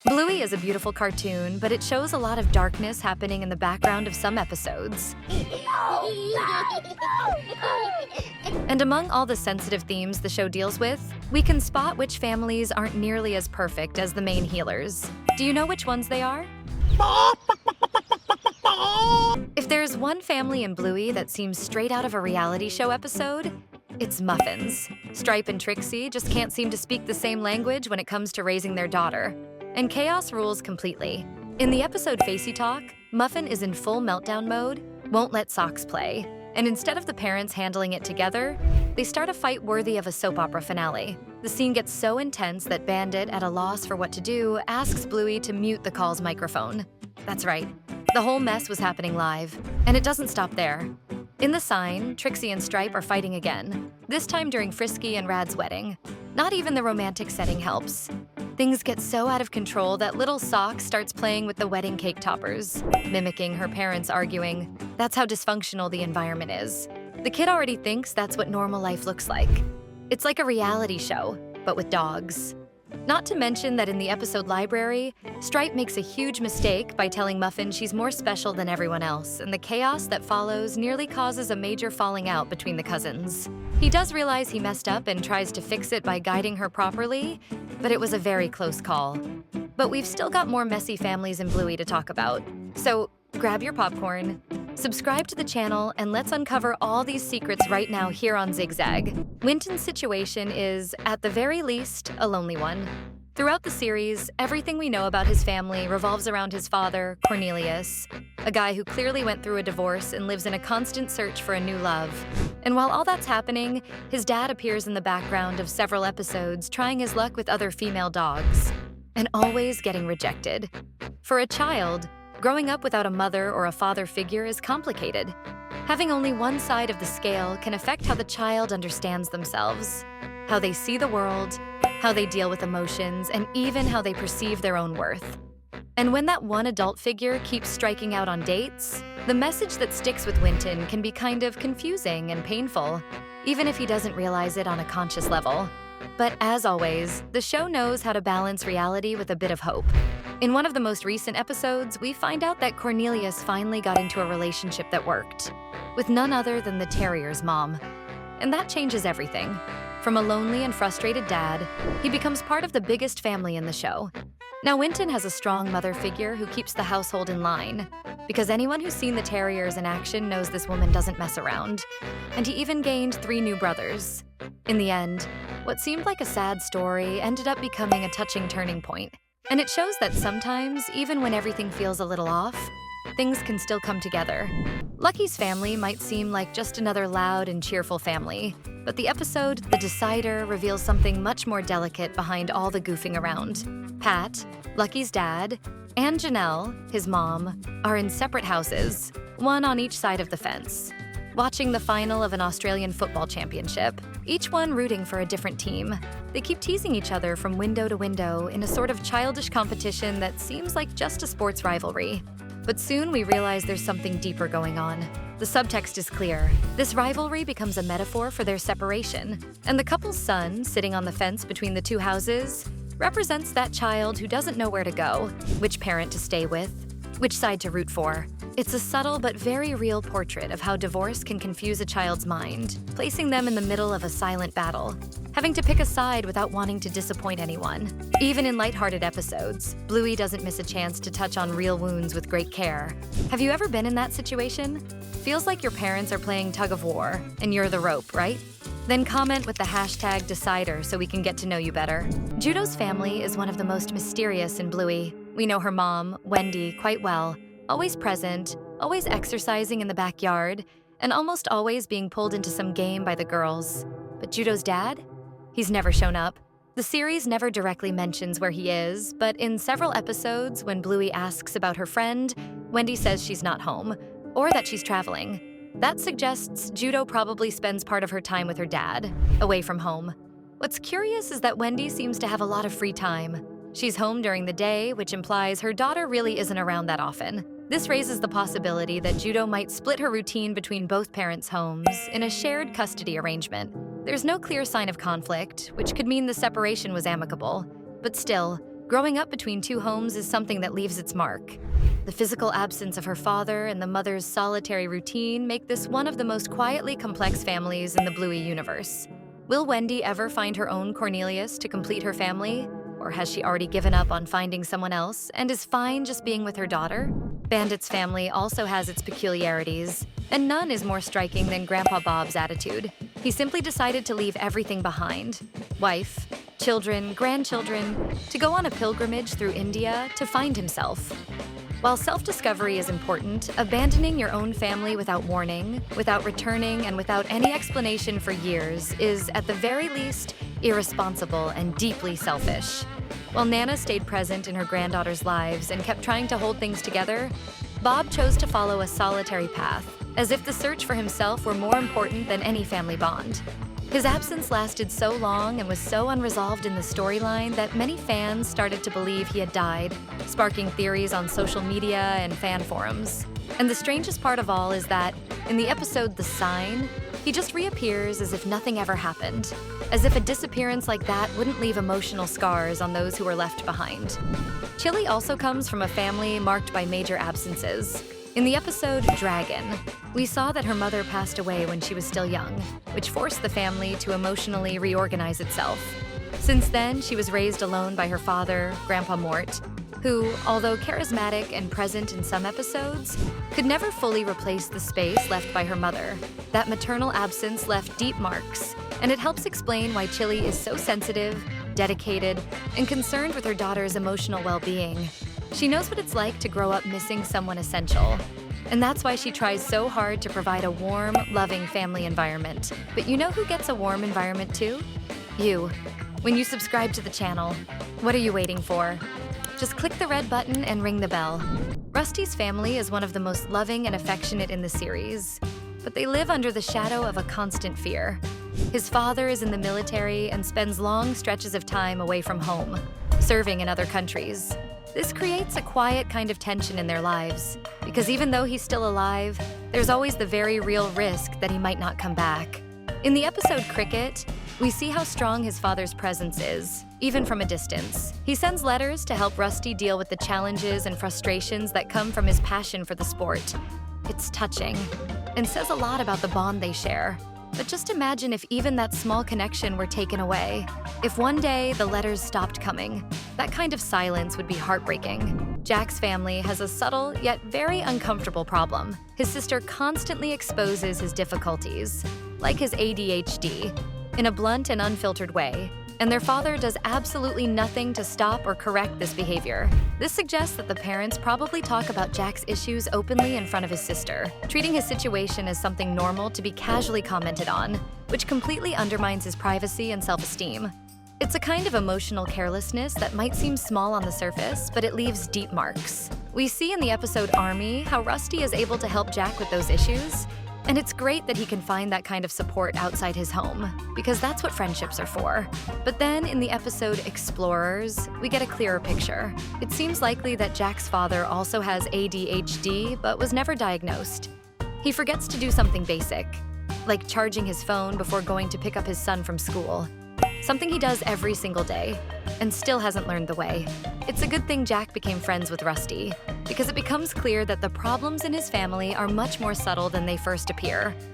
Bluey is a beautiful cartoon, but it shows a lot of darkness happening in the background of some episodes. And among all the sensitive themes the show deals with, we can spot which families aren't nearly as perfect as the main healers. Do you know which ones they are? If there's one family in Bluey that seems straight out of a reality show episode, it's Muffins. Stripe and Trixie just can't seem to speak the same language when it comes to raising their daughter. And chaos rules completely. In the episode Facey Talk, Muffin is in full meltdown mode, won't let socks play, and instead of the parents handling it together, they start a fight worthy of a soap opera finale. The scene gets so intense that Bandit, at a loss for what to do, asks Bluey to mute the call's microphone. That's right, the whole mess was happening live, and it doesn't stop there. In the sign, Trixie and Stripe are fighting again, this time during Frisky and Rad's wedding. Not even the romantic setting helps. Things get so out of control that little Sock starts playing with the wedding cake toppers, mimicking her parents arguing. That's how dysfunctional the environment is. The kid already thinks that's what normal life looks like. It's like a reality show, but with dogs. Not to mention that in the episode Library, Stripe makes a huge mistake by telling Muffin she's more special than everyone else, and the chaos that follows nearly causes a major falling out between the cousins. He does realize he messed up and tries to fix it by guiding her properly, but it was a very close call. But we've still got more messy families in Bluey to talk about. So grab your popcorn, subscribe to the channel, and let's uncover all these secrets right now here on Zigzag. Winton's situation is, at the very least, a lonely one. Throughout the series, everything we know about his family revolves around his father, Cornelius, a guy who clearly went through a divorce and lives in a constant search for a new love. And while all that's happening, his dad appears in the background of several episodes trying his luck with other female dogs, and always getting rejected. For a child, growing up without a mother or a father figure is complicated. Having only one side of the scale can affect how the child understands themselves, how they see the world, how they deal with emotions, and even how they perceive their own worth. And when that one adult figure keeps striking out on dates, the message that sticks with Winton can be kind of confusing and painful, even if he doesn't realize it on a conscious level. But as always, the show knows how to balance reality with a bit of hope. In one of the most recent episodes, we find out that Cornelius finally got into a relationship that worked, with none other than the terrier's mom. And that changes everything. From a lonely and frustrated dad, he becomes part of the biggest family in the show. Now, Winton has a strong mother figure who keeps the household in line, because anyone who's seen the terriers in action knows this woman doesn't mess around. And he even gained 3 new brothers. In the end, what seemed like a sad story ended up becoming a touching turning point. And it shows that sometimes, even when everything feels a little off, things can still come together. Lucky's family might seem like just another loud and cheerful family, but the episode The Decider reveals something much more delicate behind all the goofing around. Pat, Lucky's dad, and Janelle, his mom, are in separate houses, one on each side of the fence, watching the final of an Australian football championship, each one rooting for a different team. They keep teasing each other from window to window in a sort of childish competition that seems like just a sports rivalry. But soon we realize there's something deeper going on. The subtext is clear. This rivalry becomes a metaphor for their separation, and the couple's son, sitting on the fence between the 2 houses, represents that child who doesn't know where to go, which parent to stay with, which side to root for. It's a subtle but very real portrait of how divorce can confuse a child's mind, placing them in the middle of a silent battle, having to pick a side without wanting to disappoint anyone. Even in lighthearted episodes, Bluey doesn't miss a chance to touch on real wounds with great care. Have you ever been in that situation? Feels like your parents are playing tug of war, and you're the rope, right? Then comment with the hashtag Decider so we can get to know you better. Judo's family is one of the most mysterious in Bluey. We know her mom, Wendy, quite well, always present, always exercising in the backyard, and almost always being pulled into some game by the girls. But Judo's dad? He's never shown up. The series never directly mentions where he is, but in several episodes, when Bluey asks about her friend, Wendy says she's not home, or that she's traveling. That suggests Judo probably spends part of her time with her dad, away from home. What's curious is that Wendy seems to have a lot of free time. She's home during the day, which implies her daughter really isn't around that often. This raises the possibility that Judo might split her routine between both parents' homes in a shared custody arrangement. There's no clear sign of conflict, which could mean the separation was amicable. But still, Growing up between two homes is something that leaves its mark. The physical absence of her father and the mother's solitary routine make this one of the most quietly complex families in the BLUEY universe. Will Wendy ever find her own Cornelius to complete her family? Or has she already given up on finding someone else and is fine just being with her daughter? Bandits' family also has its peculiarities, and none is more striking than Grandpa Bob's attitude. He simply decided to leave everything behind: wife, children, grandchildren, to go on a pilgrimage through India to find himself. While self-discovery is important, abandoning your own family without warning, without returning, and without any explanation for years is, at the very least, irresponsible and deeply selfish. While Nana stayed present in her granddaughter's lives and kept trying to hold things together, Bob chose to follow a solitary path, as if the search for himself were more important than any family bond. His absence lasted so long and was so unresolved in the storyline that many fans started to believe he had died, sparking theories on social media and fan forums. And the strangest part of all is that, in the episode The Sign, he just reappears as if nothing ever happened, as if a disappearance like that wouldn't leave emotional scars on those who were left behind. Chile also comes from a family marked by major absences. In the episode Dragon, we saw that her mother passed away when she was still young, which forced the family to emotionally reorganize itself. Since then, she was raised alone by her father, Grandpa Mort, who, although charismatic and present in some episodes, could never fully replace the space left by her mother. That maternal absence left deep marks, and it helps explain why Chile is so sensitive, dedicated, and concerned with her daughter's emotional well-being. She knows what it's like to grow up missing someone essential, and that's why she tries so hard to provide a warm, loving family environment. But you know who gets a warm environment too? You. When you subscribe to the channel, what are you waiting for? Just click the red button and ring the bell. Rusty's family is one of the most loving and affectionate in the series, but they live under the shadow of a constant fear. His father is in the military and spends long stretches of time away from home, serving in other countries. This creates a quiet kind of tension in their lives, because even though he's still alive, there's always the very real risk that he might not come back. In the episode Cricket, we see how strong his father's presence is, even from a distance. He sends letters to help Rusty deal with the challenges and frustrations that come from his passion for the sport. It's touching, and says a lot about the bond they share. But just imagine if even that small connection were taken away. If one day the letters stopped coming, that kind of silence would be heartbreaking. Jack's family has a subtle yet very uncomfortable problem. His sister constantly exposes his difficulties, like his ADHD, in a blunt and unfiltered way, and their father does absolutely nothing to stop or correct this behavior. This suggests that the parents probably talk about Jack's issues openly in front of his sister, treating his situation as something normal to be casually commented on, which completely undermines his privacy and self-esteem. It's a kind of emotional carelessness that might seem small on the surface, but it leaves deep marks. We see in the episode Army how Rusty is able to help Jack with those issues, and it's great that he can find that kind of support outside his home, because that's what friendships are for. But then in the episode Explorers, we get a clearer picture. It seems likely that Jack's father also has ADHD, but was never diagnosed. He forgets to do something basic, like charging his phone before going to pick up his son from school. Something he does every single day, and still hasn't learned the way. It's a good thing Jack became friends with Rusty, because it becomes clear that the problems in his family are much more subtle than they first appear.